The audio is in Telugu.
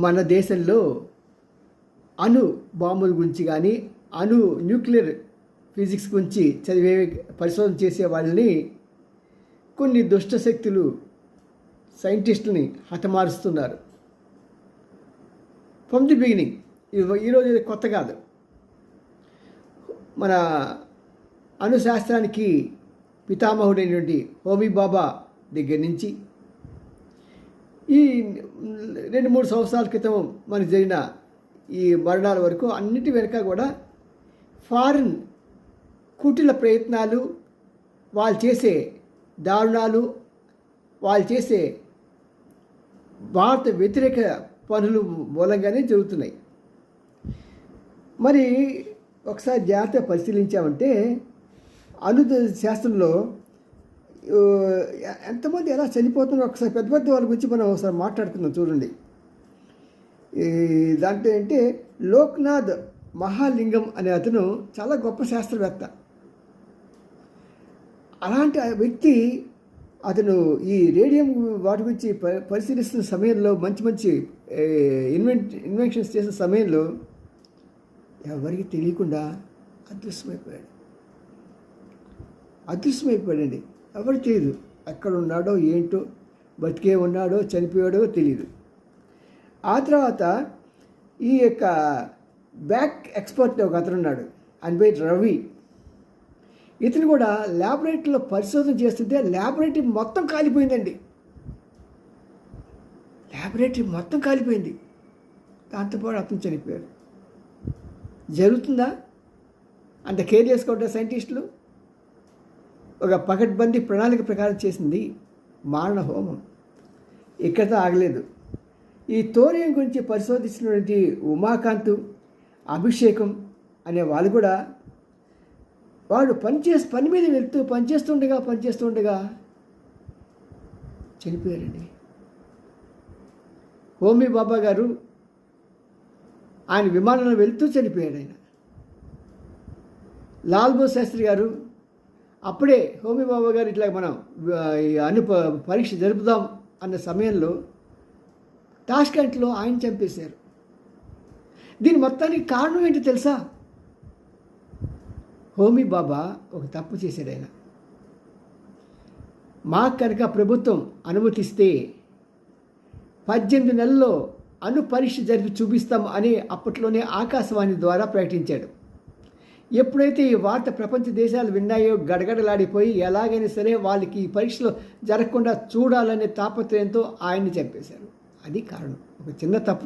మన దేశంలో అణు బాంబుల గురించి కానీ న్యూక్లియర్ ఫిజిక్స్ గురించి చదివే పరిశోధన చేసే వాళ్ళని కొన్ని దుష్ట శక్తులు సైంటిస్టులని హతమారుస్తున్నారు. ఫ్రమ్ ది బిగినింగ్, ఈరోజు కొత్త కాదు. మన అణుశాస్త్రానికి పితామహుడైనటువంటి హోమీ బాబా దగ్గర నుంచి ఈ 2-3 సంవత్సరాల క్రితం మనకు జరిగిన ఈ మరణాల వరకు అన్నిటి వెనుక కూడా ఫారిన్ కుటిల ప్రయత్నాలు, వాళ్ళు చేసే దారుణాలు, వాళ్ళు చేసే భారత వ్యతిరేక పనులు మూలంగానే జరుగుతున్నాయి. మరి ఒకసారి జాగ్రత్తగా పరిశీలించామంటే అణు శాస్త్రంలో ఎంతమంది ఎలా చనిపోతున్నారో ఒకసారి పెద్ద పెద్ద వాళ్ళ గురించి మనం ఒకసారి మాట్లాడుకుందాం. చూడండి, దాంట్లో అంటే లోక్నాథ్ మహాలింగం అనే అతను చాలా గొప్ప శాస్త్రవేత్త. అలాంటి వ్యక్తి అతను ఈ రేడియం వాటి గురించి పరిశీలిస్తున్న సమయంలో మంచి ఇన్వెన్షన్స్ చేసిన సమయంలో ఎవరికి తెలియకుండా అదృశ్యమైపోయాడండి. ఎవరు తెలియదు ఎక్కడ ఉన్నాడో ఏంటో, బతికే ఉన్నాడో చనిపోయాడో తెలియదు. ఆ తర్వాత ఈ యొక్క బ్యాక్ ఎక్స్పర్ట్ ఒక అతను ఉన్నాడు, ఆయన పేరు రవి. ఇతను కూడా ల్యాబొరేటరీలో పరిశోధన చేస్తుంటే ల్యాబొరేటరీ మొత్తం కాలిపోయిందండి. ల్యాబొరేటరీ మొత్తం కాలిపోయింది. దాంతోపాటు అతను చనిపోయాడు. జరుగుతుందా అంత కేర్ చేసుకోవటం సైంటిస్టులు? ఒక పకడ్బందీ ప్రణాళిక ప్రకారం చేసింది మారణ హోమం. ఇక్కడతో ఆగలేదు. ఈ థోరియం గురించి పరిశోధించినటువంటి ఉమాకాంత్, అభిషేకం అనే వాళ్ళు కూడా వాడు పని మీద వెళ్తూ పనిచేస్తుండగా చనిపోయారండి. హోమీ బాబా గారు ఆయన విమానంలో వెళ్తూ చనిపోయాడు. ఆయన లాల్ బహదూర్ శాస్త్రి గారు అప్పుడే హోమీ బాబా గారు ఇట్లా మనం పరీక్ష జరుపుదాం అన్న సమయంలో టాష్కెంట్లో ఆయన చంపేశారు. దీని మొత్తానికి కారణం ఏంటి తెలుసా? హోమీ బాబా ఒక తప్పు చేశాడు. ఆయన మాకు కనుక ప్రభుత్వం అనుమతిస్తే 18 నెలల్లో పరీక్ష జరిపి చూపిస్తాం అని అప్పట్లోనే ఆకాశవాణి ద్వారా ప్రకటించాడు. ఎప్పుడైతే ఈ వార్త ప్రపంచ దేశాలు విన్నాయో గడగడలాడిపోయి ఎలాగైనా సరే వాళ్ళకి ఈ పరీక్షలో జరగకుండా చూడాలనే తాపత్రయంతో ఆయన్ని చంపేశారు. అది కారణం. ఒక చిన్న తప్పు